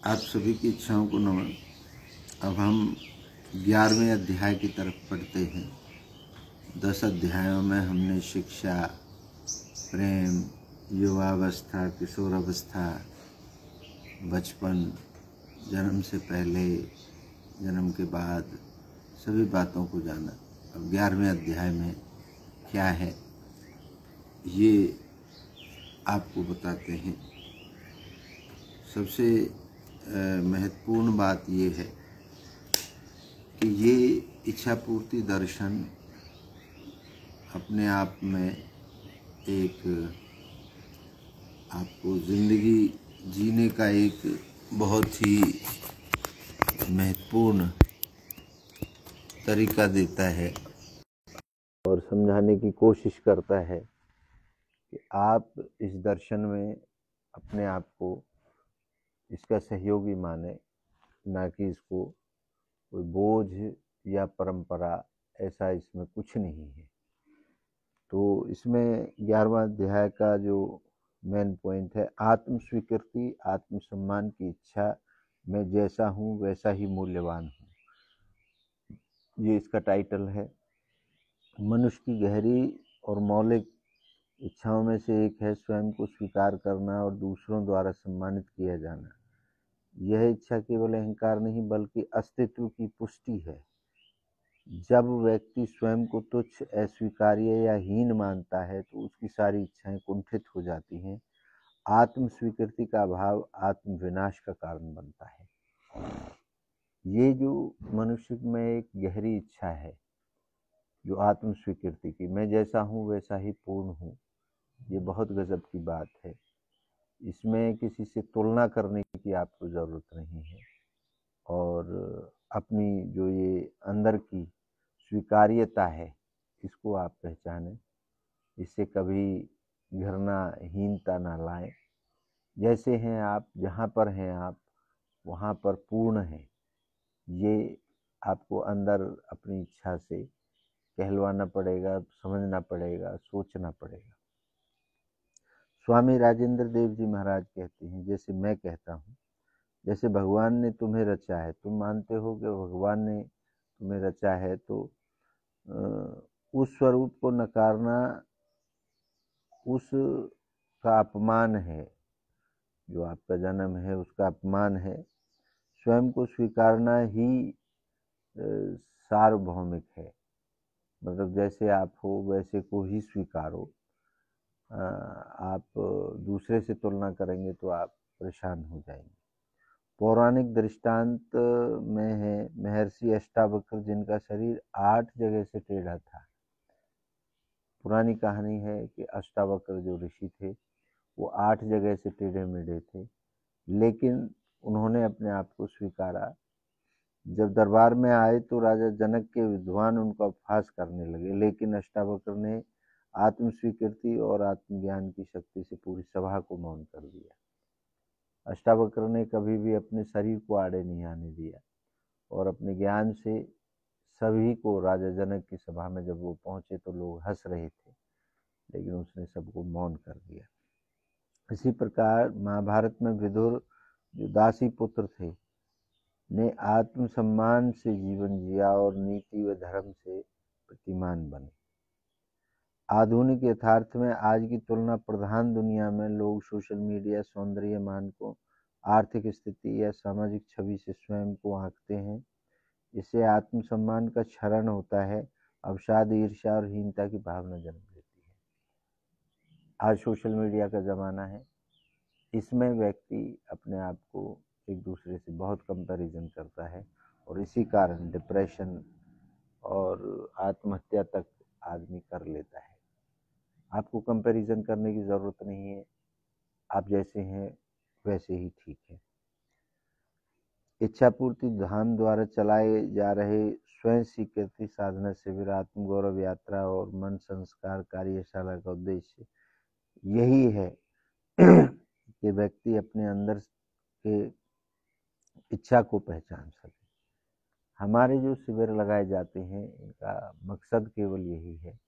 आप सभी की इच्छाओं को नमन। अब हम 11वें अध्याय की तरफ पढ़ते हैं। 10 अध्यायों में हमने शिक्षा, प्रेम, युवावस्था, किशोरावस्था, बचपन, जन्म से पहले, जन्म के बाद सभी बातों को जाना। अब 11वें अध्याय में क्या है ये आपको बताते हैं। सबसे महत्वपूर्ण बात ये है कि ये इच्छा पूर्ति दर्शन अपने आप में एक आपको ज़िंदगी जीने का एक बहुत ही महत्वपूर्ण तरीका देता है और समझाने की कोशिश करता है कि आप इस दर्शन में अपने आप को इसका सहयोगी माने, ना कि इसको कोई बोझ या परंपरा। ऐसा इसमें कुछ नहीं है। तो इसमें 11वां अध्याय का जो मेन पॉइंट है, आत्म स्वीकृति, आत्म सम्मान की इच्छा। मैं जैसा हूँ वैसा ही मूल्यवान हूँ, ये इसका टाइटल है। मनुष्य की गहरी और मौलिक इच्छाओं में से एक है स्वयं को स्वीकार करना और दूसरों द्वारा सम्मानित किया जाना। यह इच्छा केवल अहंकार नहीं बल्कि अस्तित्व की पुष्टि है। जब व्यक्ति स्वयं को तुच्छ, अस्वीकार्य या हीन मानता है तो उसकी सारी इच्छाएं कुंठित हो जाती हैं। आत्म स्वीकृति का अभाव आत्म विनाश का कारण बनता है। ये जो मनुष्य में एक गहरी इच्छा है, जो आत्म स्वीकृति की, मैं जैसा हूँ वैसा ही पूर्ण हूँ, ये बहुत गजब की बात है। इसमें किसी से तुलना करने की आपको ज़रूरत नहीं है और अपनी जो ये अंदर की स्वीकार्यता है इसको आप पहचानें। इससे कभी घृणा, हीनता ना लाएं। जैसे हैं आप, जहाँ पर हैं आप, वहाँ पर पूर्ण हैं। ये आपको अंदर अपनी इच्छा से कहलवाना पड़ेगा, समझना पड़ेगा, सोचना पड़ेगा। स्वामी राजेंद्र देव जी महाराज कहते हैं, जैसे मैं कहता हूँ, जैसे भगवान ने तुम्हें रचा है, तुम मानते हो कि भगवान ने तुम्हें रचा है, तो उस स्वरूप को नकारना उसका अपमान है। जो आपका जन्म है उसका अपमान है। स्वयं को स्वीकारना ही सार्वभौमिक है। मतलब जैसे आप हो वैसे को ही स्वीकारो। आप दूसरे से तुलना करेंगे तो आप परेशान हो जाएंगे। पौराणिक दृष्टांत में है महर्षि अष्टावक्र, जिनका शरीर 8 जगह से टेढ़ा था। पुरानी कहानी है कि अष्टावक्र जो ऋषि थे वो 8 जगह से टेढ़े मेढ़े थे, लेकिन उन्होंने अपने आप को स्वीकारा। जब दरबार में आए तो राजा जनक के विद्वान उनका उपहास करने लगे, लेकिन अष्टावक्र ने आत्म स्वीकृति और आत्मज्ञान की शक्ति से पूरी सभा को मौन कर दिया। अष्टावक्र ने कभी भी अपने शरीर को आड़े नहीं आने दिया और अपने ज्ञान से सभी को, राजा जनक की सभा में जब वो पहुंचे तो लोग हंस रहे थे, लेकिन उसने सबको मौन कर दिया। इसी प्रकार महाभारत में विदुर, जो दासी पुत्र थे, ने आत्मसम्मान से जीवन जिया और नीति व धर्म से प्रतिमान बने। आधुनिक यथार्थ में आज की तुलना प्रधान दुनिया में लोग सोशल मीडिया, सौंदर्य मानकों, आर्थिक स्थिति या सामाजिक छवि से स्वयं को आंकते हैं। इससे आत्मसम्मान का क्षरण होता है, अवसाद, ईर्ष्या और हीनता की भावना जन्म लेती है। आज सोशल मीडिया का ज़माना है। इसमें व्यक्ति अपने आप को एक दूसरे से बहुत कंपैरिजन करता है और इसी कारण डिप्रेशन और आत्महत्या तक आदमी कर लेता है। आपको कंपैरिजन करने की ज़रूरत नहीं है। आप जैसे हैं वैसे ही ठीक है। इच्छा पूर्ति धाम द्वारा चलाए जा रहे स्वयं स्वीकृति साधना शिविर, आत्म गौरव यात्रा और मन संस्कार कार्यशाला का उद्देश्य यही है कि व्यक्ति अपने अंदर के इच्छा को पहचान सके। हमारे जो शिविर लगाए जाते हैं इनका मकसद केवल यही है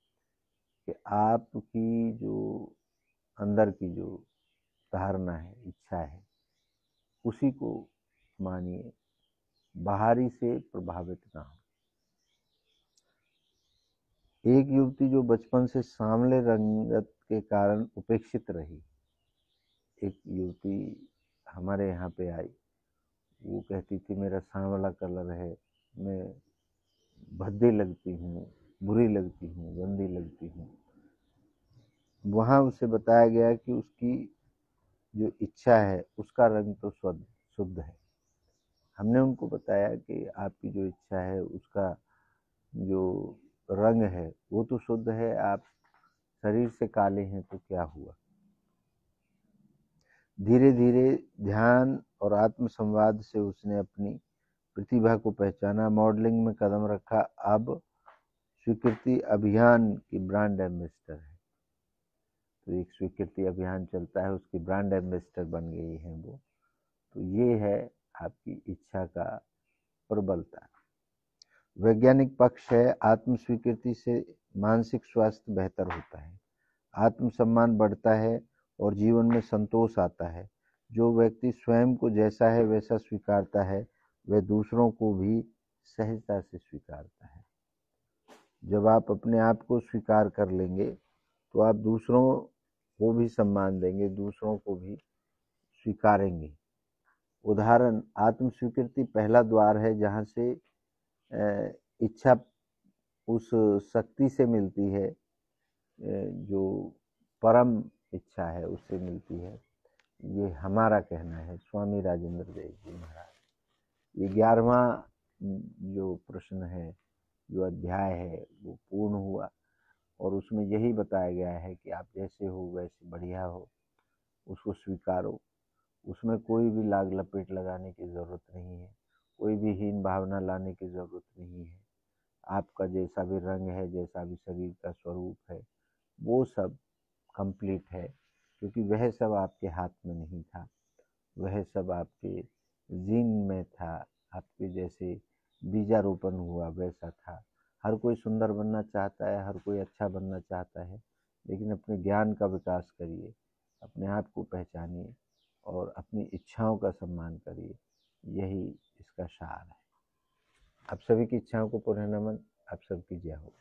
कि आपकी जो अंदर की जो धारणा है, इच्छा है, उसी को मानिए, बाहरी से प्रभावित ना हो। एक युवती जो बचपन से सांवले रंगत के कारण उपेक्षित रही, एक युवती हमारे यहाँ पे आई, वो कहती थी मेरा सांवला कलर है, मैं भद्दी लगती हूँ, बुरी लगती हूँ, गंदी लगती हूँ। वहाँ उसे बताया गया कि उसकी जो इच्छा है उसका रंग तो शुद्ध है। हमने उनको बताया कि आपकी जो इच्छा है उसका जो रंग है वो तो शुद्ध है, आप शरीर से काले हैं तो क्या हुआ। धीरे धीरे ध्यान और आत्म संवाद से उसने अपनी प्रतिभा को पहचाना, मॉडलिंग में कदम रखा, अब स्वीकृति अभियान की ब्रांड एम्बेसडर है। तो एक स्वीकृति अभियान चलता है, उसकी ब्रांड एम्बेसडर बन गई है वो। तो ये है आपकी इच्छा का प्रबलता। वैज्ञानिक पक्ष है, आत्म स्वीकृति से मानसिक स्वास्थ्य बेहतर होता है, आत्मसम्मान बढ़ता है और जीवन में संतोष आता है। जो व्यक्ति स्वयं को जैसा है वैसा स्वीकारता है, वह दूसरों को भी सहजता से स्वीकारता है। जब आप अपने आप को स्वीकार कर लेंगे तो आप दूसरों को भी सम्मान देंगे, दूसरों को भी स्वीकारेंगे। उदाहरण, आत्म स्वीकृति पहला द्वार है जहाँ से इच्छा उस शक्ति से मिलती है जो परम इच्छा है, उससे मिलती है। ये हमारा कहना है, स्वामी राजेंद्र देव जी महाराज। ये 11वां जो प्रश्न है, जो अध्याय है, वो पूर्ण हुआ और उसमें यही बताया गया है कि आप जैसे हो वैसे बढ़िया हो, उसको स्वीकारो। उसमें कोई भी लाग लपेट लगाने की ज़रूरत नहीं है, कोई भी हीन भावना लाने की ज़रूरत नहीं है। आपका जैसा भी रंग है, जैसा भी शरीर का स्वरूप है, वो सब कंप्लीट है, क्योंकि वह सब आपके हाथ में नहीं था, वह सब आपके जीन में था। आपके जैसे बीजारोपण हुआ वैसा था। हर कोई सुंदर बनना चाहता है, हर कोई अच्छा बनना चाहता है, लेकिन अपने ज्ञान का विकास करिए, अपने आप को पहचानिए और अपनी इच्छाओं का सम्मान करिए। यही इसका सार है। आप सभी की इच्छाओं को पुनः नमन। आप सबकी जय हो।